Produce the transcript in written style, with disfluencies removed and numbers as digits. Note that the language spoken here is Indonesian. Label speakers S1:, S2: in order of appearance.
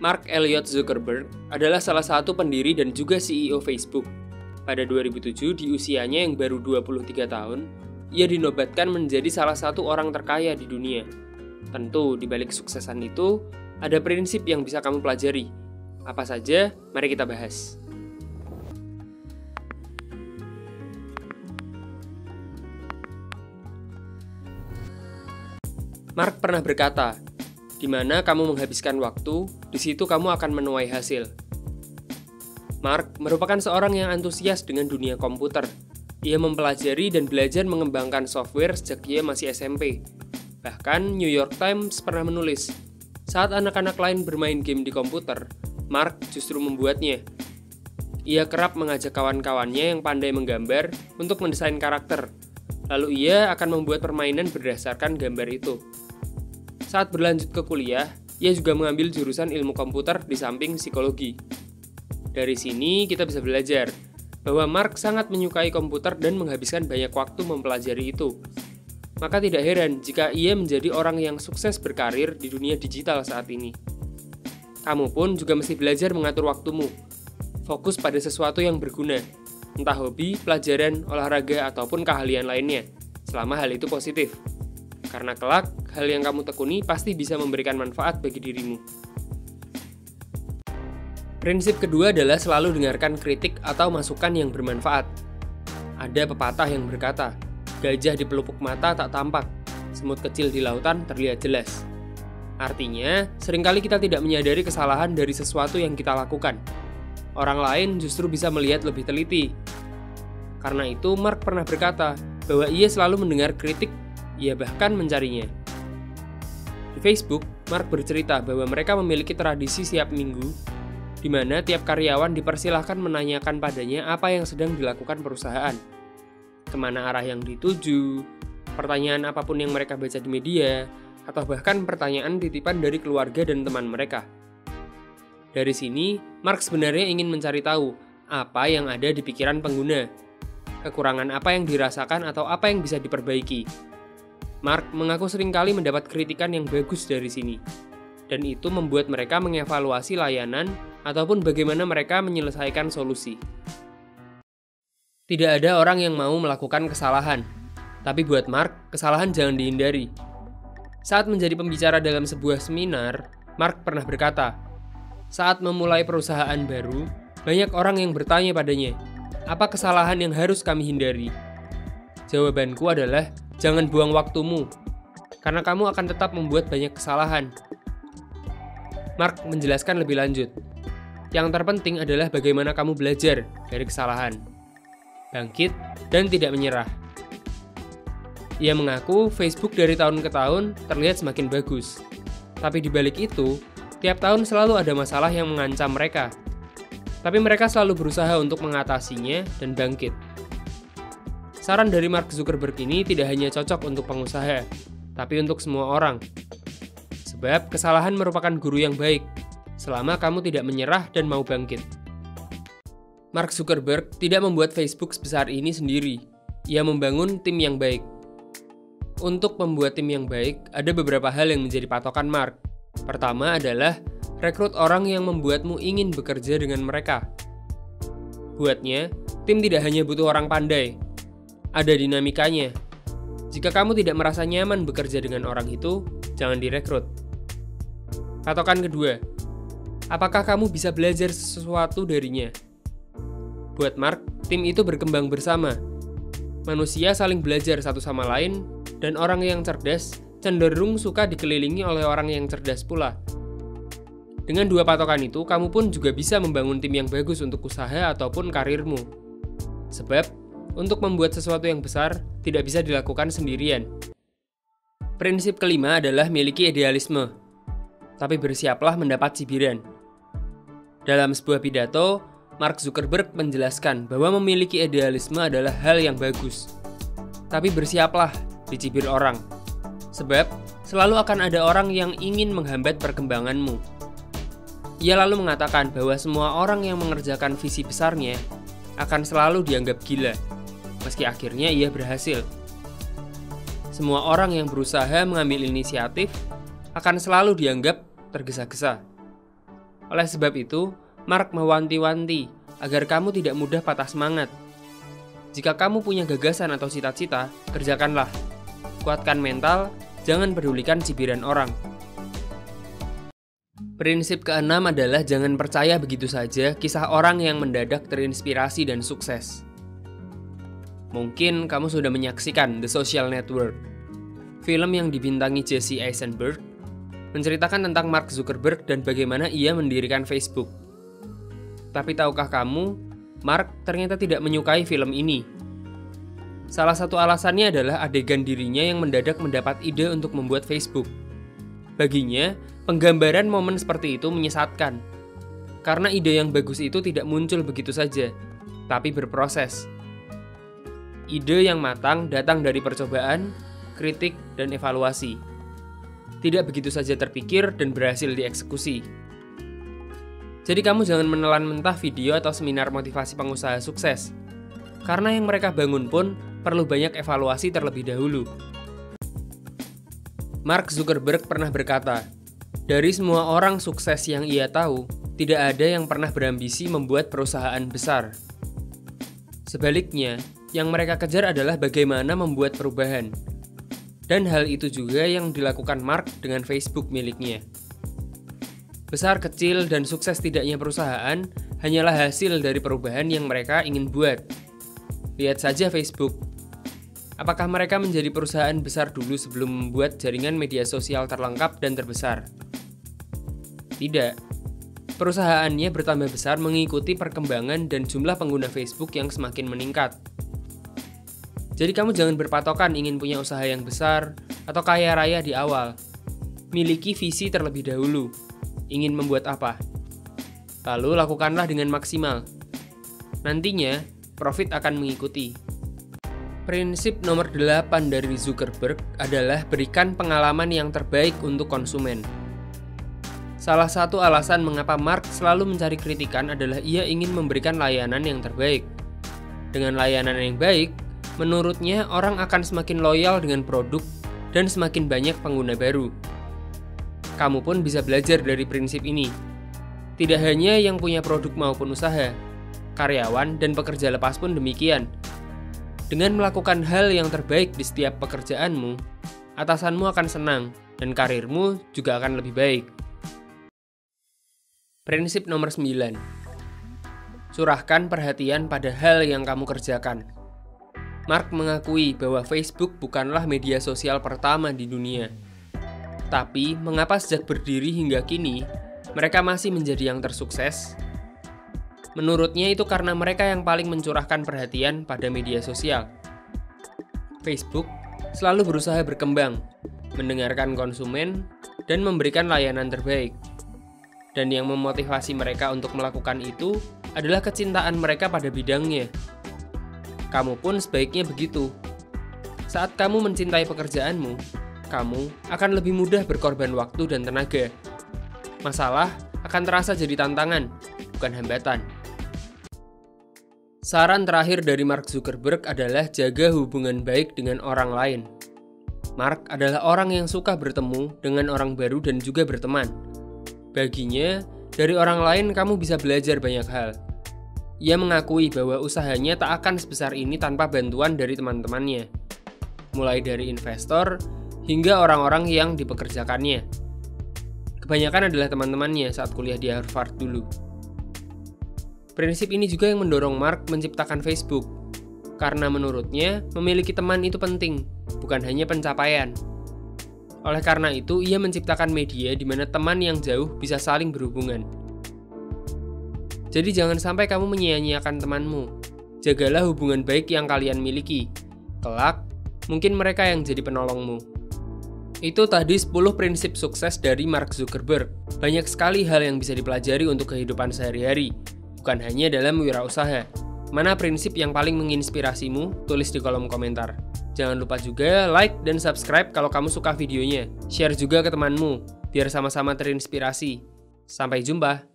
S1: Mark Elliott Zuckerberg adalah salah satu pendiri dan juga CEO Facebook. Pada 2007, di usianya yang baru 23 tahun, ia dinobatkan menjadi salah satu orang terkaya di dunia. Tentu, di balik kesuksesan itu, ada prinsip yang bisa kamu pelajari. Apa saja? Mari kita bahas. Mark pernah berkata, "Di mana kamu menghabiskan waktu, di situ kamu akan menuai hasil." Mark merupakan seorang yang antusias dengan dunia komputer. Ia mempelajari dan belajar mengembangkan software sejak ia masih SMP. Bahkan, New York Times pernah menulis, saat anak-anak lain bermain game di komputer, Mark justru membuatnya. Ia kerap mengajak kawan-kawannya yang pandai menggambar untuk mendesain karakter. Lalu ia akan membuat permainan berdasarkan gambar itu. Saat berlanjut ke kuliah, ia juga mengambil jurusan ilmu komputer di samping psikologi. Dari sini kita bisa belajar bahwa Mark sangat menyukai komputer dan menghabiskan banyak waktu mempelajari itu. Maka tidak heran jika ia menjadi orang yang sukses berkarir di dunia digital saat ini. Kamu pun juga mesti belajar mengatur waktumu. Fokus pada sesuatu yang berguna, entah hobi, pelajaran, olahraga, ataupun keahlian lainnya, selama hal itu positif. Karena kelak, hal yang kamu tekuni pasti bisa memberikan manfaat bagi dirimu. Prinsip kedua adalah selalu dengarkan kritik atau masukan yang bermanfaat. Ada pepatah yang berkata, gajah di pelupuk mata tak tampak, semut kecil di lautan terlihat jelas. Artinya, seringkali kita tidak menyadari kesalahan dari sesuatu yang kita lakukan. Orang lain justru bisa melihat lebih teliti. Karena itu, Mark pernah berkata bahwa ia selalu mendengar kritik, ia bahkan mencarinya. Di Facebook, Mark bercerita bahwa mereka memiliki tradisi setiap minggu, di mana tiap karyawan dipersilahkan menanyakan padanya apa yang sedang dilakukan perusahaan, kemana arah yang dituju, pertanyaan apapun yang mereka baca di media, atau bahkan pertanyaan titipan dari keluarga dan teman mereka. Dari sini, Mark sebenarnya ingin mencari tahu apa yang ada di pikiran pengguna, kekurangan apa yang dirasakan atau apa yang bisa diperbaiki. Mark mengaku seringkali mendapat kritikan yang bagus dari sini, dan itu membuat mereka mengevaluasi layanan ataupun bagaimana mereka menyelesaikan solusi. Tidak ada orang yang mau melakukan kesalahan, tapi buat Mark, kesalahan jangan dihindari. Saat menjadi pembicara dalam sebuah seminar, Mark pernah berkata, saat memulai perusahaan baru, banyak orang yang bertanya padanya, apa kesalahan yang harus kami hindari? Jawabanku adalah, jangan buang waktumu, karena kamu akan tetap membuat banyak kesalahan. Mark menjelaskan lebih lanjut, yang terpenting adalah bagaimana kamu belajar dari kesalahan, bangkit, dan tidak menyerah. Ia mengaku Facebook dari tahun ke tahun terlihat semakin bagus, tapi di balik itu, tiap tahun selalu ada masalah yang mengancam mereka. Tapi mereka selalu berusaha untuk mengatasinya dan bangkit. Saran dari Mark Zuckerberg ini tidak hanya cocok untuk pengusaha, tapi untuk semua orang. Sebab kesalahan merupakan guru yang baik, selama kamu tidak menyerah dan mau bangkit. Mark Zuckerberg tidak membuat Facebook sebesar ini sendiri. Ia membangun tim yang baik. Untuk membuat tim yang baik, ada beberapa hal yang menjadi patokan Mark. Pertama adalah rekrut orang yang membuatmu ingin bekerja dengan mereka. Buatnya, tim tidak hanya butuh orang pandai, ada dinamikanya. Jika kamu tidak merasa nyaman bekerja dengan orang itu, jangan direkrut. Patokan kedua, apakah kamu bisa belajar sesuatu darinya? Buat Mark, tim itu berkembang bersama. Manusia saling belajar satu sama lain, dan orang yang cerdas cenderung suka dikelilingi oleh orang yang cerdas pula. Dengan dua patokan itu, kamu pun juga bisa membangun tim yang bagus untuk usaha ataupun karirmu. Sebab, untuk membuat sesuatu yang besar, tidak bisa dilakukan sendirian. Prinsip kelima adalah miliki idealisme, tapi bersiaplah mendapat cibiran. Dalam sebuah pidato, Mark Zuckerberg menjelaskan bahwa memiliki idealisme adalah hal yang bagus. Tapi bersiaplah dicibir orang. Sebab, selalu akan ada orang yang ingin menghambat perkembanganmu. Ia lalu mengatakan bahwa semua orang yang mengerjakan visi besarnya akan selalu dianggap gila, meski akhirnya ia berhasil. Semua orang yang berusaha mengambil inisiatif akan selalu dianggap tergesa-gesa, Oleh sebab itu, Mark mewanti-wanti agar kamu tidak mudah patah semangat. Jika kamu punya gagasan atau cita-cita, kerjakanlah. Kuatkan mental, jangan pedulikan cibiran orang. Prinsip keenam adalah jangan percaya begitu saja kisah orang yang mendadak terinspirasi dan sukses. Mungkin kamu sudah menyaksikan The Social Network, film yang dibintangi Jesse Eisenberg, menceritakan tentang Mark Zuckerberg dan bagaimana ia mendirikan Facebook. Tapi tahukah kamu, Mark ternyata tidak menyukai film ini. Salah satu alasannya adalah adegan dirinya yang mendadak mendapat ide untuk membuat Facebook. Baginya, penggambaran momen seperti itu menyesatkan. Karena ide yang bagus itu tidak muncul begitu saja, tapi berproses. Ide yang matang datang dari percobaan, kritik, dan evaluasi. Tidak begitu saja terpikir dan berhasil dieksekusi. Jadi kamu jangan menelan mentah video atau seminar motivasi pengusaha sukses. Karena yang mereka bangun pun perlu banyak evaluasi terlebih dahulu. Mark Zuckerberg pernah berkata, dari semua orang sukses yang ia tahu, tidak ada yang pernah berambisi membuat perusahaan besar. Sebaliknya, yang mereka kejar adalah bagaimana membuat perubahan. Dan hal itu juga yang dilakukan Mark dengan Facebook miliknya. Besar, kecil, dan sukses tidaknya perusahaan hanyalah hasil dari perubahan yang mereka ingin buat. Lihat saja Facebook. Apakah mereka menjadi perusahaan besar dulu sebelum membuat jaringan media sosial terlengkap dan terbesar? Tidak. Perusahaannya bertambah besar mengikuti perkembangan dan jumlah pengguna Facebook yang semakin meningkat. Jadi kamu jangan berpatokan ingin punya usaha yang besar atau kaya raya di awal. Miliki visi terlebih dahulu. Ingin membuat apa? Lalu lakukanlah dengan maksimal. Nantinya, profit akan mengikuti. Prinsip nomor 8 dari Zuckerberg adalah berikan pengalaman yang terbaik untuk konsumen. Salah satu alasan mengapa Mark selalu mencari kritikan adalah ia ingin memberikan layanan yang terbaik. Dengan layanan yang baik, menurutnya orang akan semakin loyal dengan produk dan semakin banyak pengguna baru. Kamu pun bisa belajar dari prinsip ini. Tidak hanya yang punya produk maupun usaha, karyawan dan pekerja lepas pun demikian. Dengan melakukan hal yang terbaik di setiap pekerjaanmu, atasanmu akan senang dan karirmu juga akan lebih baik. Prinsip nomor 9. Curahkan perhatian pada hal yang kamu kerjakan. Mark mengakui bahwa Facebook bukanlah media sosial pertama di dunia. Tapi, mengapa sejak berdiri hingga kini, mereka masih menjadi yang tersukses? Menurutnya itu karena mereka yang paling mencurahkan perhatian pada media sosial. Facebook selalu berusaha berkembang, mendengarkan konsumen, dan memberikan layanan terbaik. Dan yang memotivasi mereka untuk melakukan itu adalah kecintaan mereka pada bidangnya. Kamu pun sebaiknya begitu. Saat kamu mencintai pekerjaanmu, kamu akan lebih mudah berkorban waktu dan tenaga. Masalah akan terasa jadi tantangan, bukan hambatan. Saran terakhir dari Mark Zuckerberg adalah jaga hubungan baik dengan orang lain. Mark adalah orang yang suka bertemu dengan orang baru dan juga berteman. Baginya, dari orang lain kamu bisa belajar banyak hal. Ia mengakui bahwa usahanya tak akan sebesar ini tanpa bantuan dari teman-temannya, mulai dari investor hingga orang-orang yang dipekerjakannya. Kebanyakan adalah teman-temannya saat kuliah di Harvard dulu. Prinsip ini juga yang mendorong Mark menciptakan Facebook, karena menurutnya memiliki teman itu penting, bukan hanya pencapaian. Oleh karena itu, ia menciptakan media di mana teman yang jauh bisa saling berhubungan. Jadi jangan sampai kamu menyia-nyiakan temanmu. Jagalah hubungan baik yang kalian miliki. Kelak, mungkin mereka yang jadi penolongmu. Itu tadi 10 prinsip sukses dari Mark Zuckerberg. Banyak sekali hal yang bisa dipelajari untuk kehidupan sehari-hari, bukan hanya dalam wirausaha. Mana prinsip yang paling menginspirasimu? Tulis di kolom komentar. Jangan lupa juga like dan subscribe kalau kamu suka videonya. Share juga ke temanmu, biar sama-sama terinspirasi. Sampai jumpa!